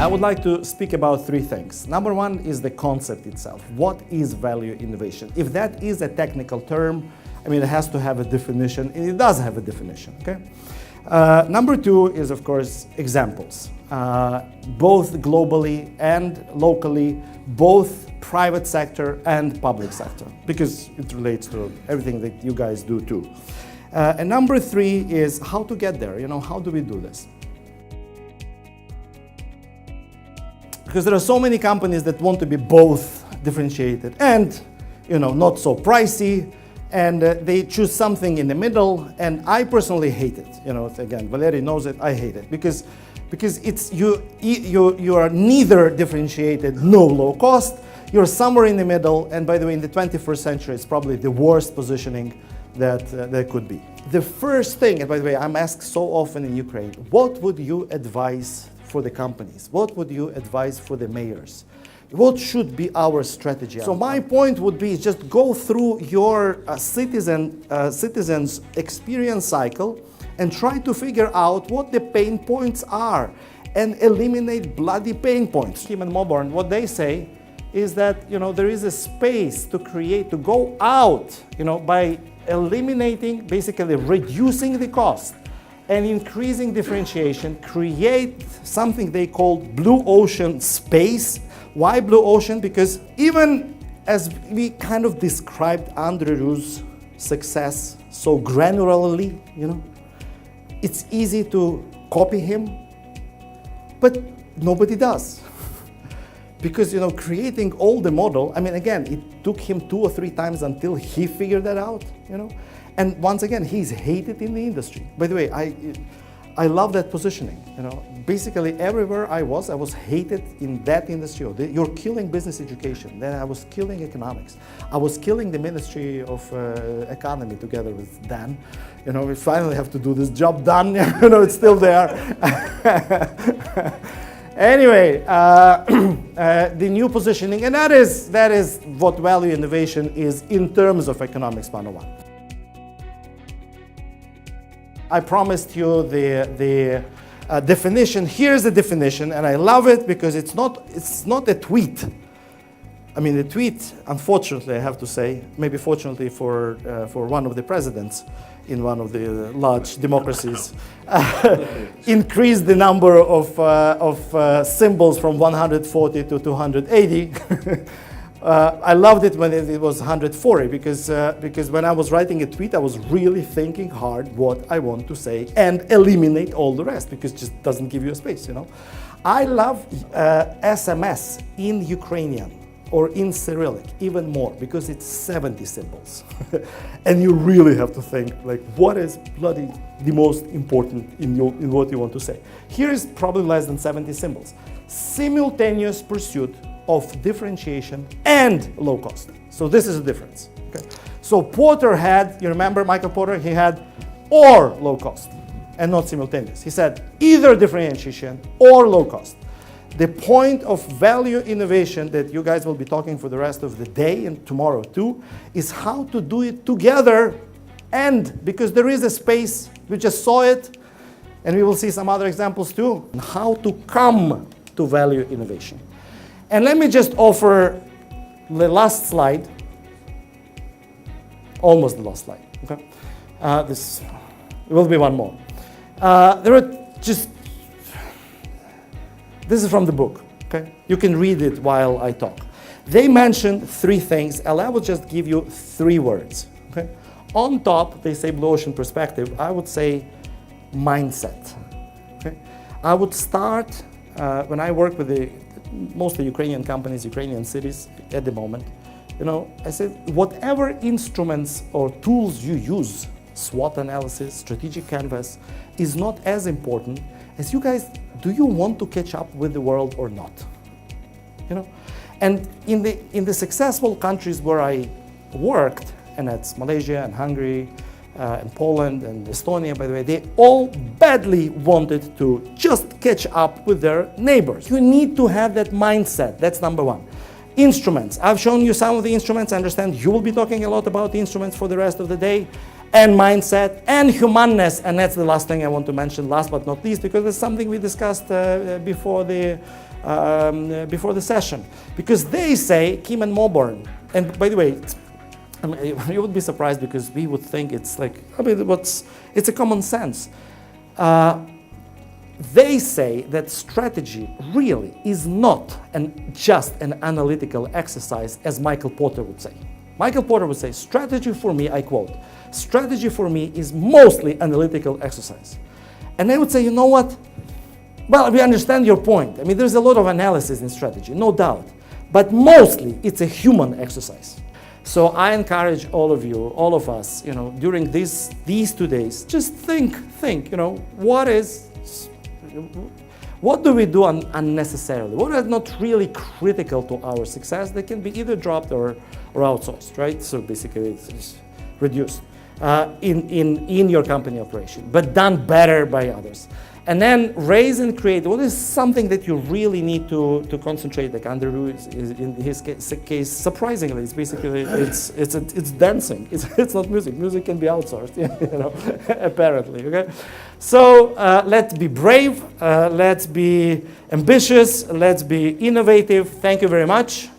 I would like to speak about three things. Number one is the concept itself. What is value innovation? If that is a technical term, I mean, it has to have a definition, and it does have a definition, okay? Number two is, of course, examples, both globally and locally, both private sector and public sector, because it relates to everything that you guys do too. And number three is how to get there. You know, how do we do this? Because there are so many companies that want to be both differentiated and, you know, not so pricey, and they choose something in the middle, and I personally hate it. You know, again, Valery knows it, I hate it, because it's you are neither differentiated nor low cost, you're somewhere in the middle, and by the way, in the 21st century, it's probably the worst positioning that there could be. The first thing, and by the way, I'm asked so often in Ukraine, what would you advise for the companies? What would you advise for the mayors? What should be our strategy? So my point would be just go through your citizens' experience cycle and try to figure out what the pain points are and eliminate bloody pain points. Kyiv and Mohyla, what they say is that, you know, there is a space to create, to go out, you know, by eliminating, basically reducing the cost and increasing differentiation, create something they call blue ocean space. Why blue ocean? Because even as we kind of described Andrew's success so granularly, you know, it's easy to copy him, but nobody does. Because, you know, creating all the model, I mean, again, it took him 2 or 3 times until he figured that out, you know. And once again, he's hated in the industry. By the way, I love that positioning, you know. Basically, everywhere I was hated in that industry. You're killing business education. Then I was killing economics. I was killing the Ministry of Economy together with Dan. You know, we finally have to do this job done. You know, it's still there. Anyway, the new positioning, and that is what value innovation is in terms of economics 101. I promised you the definition. Here's the definition, and I love it because it's not a tweet. I mean, the tweet, unfortunately, I have to say, maybe fortunately for one of the presidents in one of the large democracies, increased the number of symbols from 140 to 280. I loved it when it was 140 because when I was writing a tweet, I was really thinking hard what I want to say and eliminate all the rest because it just doesn't give you a space, you know. I love SMS in Ukrainian or in Cyrillic even more because it's 70 symbols. And you really have to think, like, what is bloody the most important in what you want to say. Here is probably less than 70 symbols. Simultaneous pursuit of differentiation and low cost. So this is the difference. Okay? So Porter had, you remember Michael Porter, he had or low cost and not simultaneous. He said either differentiation or low cost. The point of value innovation that you guys will be talking for the rest of the day and tomorrow too is how to do it together, and because there is a space, we just saw it, and we will see some other examples too, how to come to value innovation. And let me just offer the last slide, almost the last slide, okay? This will be one more. This is from the book, okay? You can read it while I talk. They mentioned 3 things, and I will just give you 3 words, okay? On top, they say blue ocean perspective. I would say mindset, okay? I would start, when I work with mostly Ukrainian companies, Ukrainian cities at the moment, you know, I said, whatever instruments or tools you use, SWOT analysis, strategic canvas, is not as important as you guys, do you want to catch up with the world or not? You know, and in the successful countries where I worked, and that's Malaysia and Hungary and Poland and Estonia, by the way, they all badly wanted to just catch up with their neighbors. You need to have that mindset. That's number 1. Instruments. I've shown you some of the instruments. I understand you will be talking a lot about the instruments for the rest of the day. And mindset and humanness, and that's the last thing I want to mention, last but not least, because it's something we discussed before the before the session, because they say, Kim and Moborn, and by the way, I mean, you would be surprised because we would think it's like, I mean, it's a common sense. They say that strategy really is not just an analytical exercise, as Michael Porter would say. Michael Porter would say, strategy for me, I quote, strategy for me is mostly analytical exercise. And I would say, you know what? Well, we understand your point. I mean, there's a lot of analysis in strategy, no doubt. But mostly, it's a human exercise. So I encourage all of you, all of us, you know, during these 2 days, just think, you know, what do we do unnecessarily? What is not really critical to our success that can be either dropped or outsourced, right? So basically, it's reduced in your company operation, but done better by others. And then raise and create. What is something that you really need to concentrate? Like Andrew is in his case, surprisingly, it's basically it's dancing. It's not music. Music can be outsourced, you know, apparently. Okay, so let's be brave. Let's be ambitious. Let's be innovative. Thank you very much.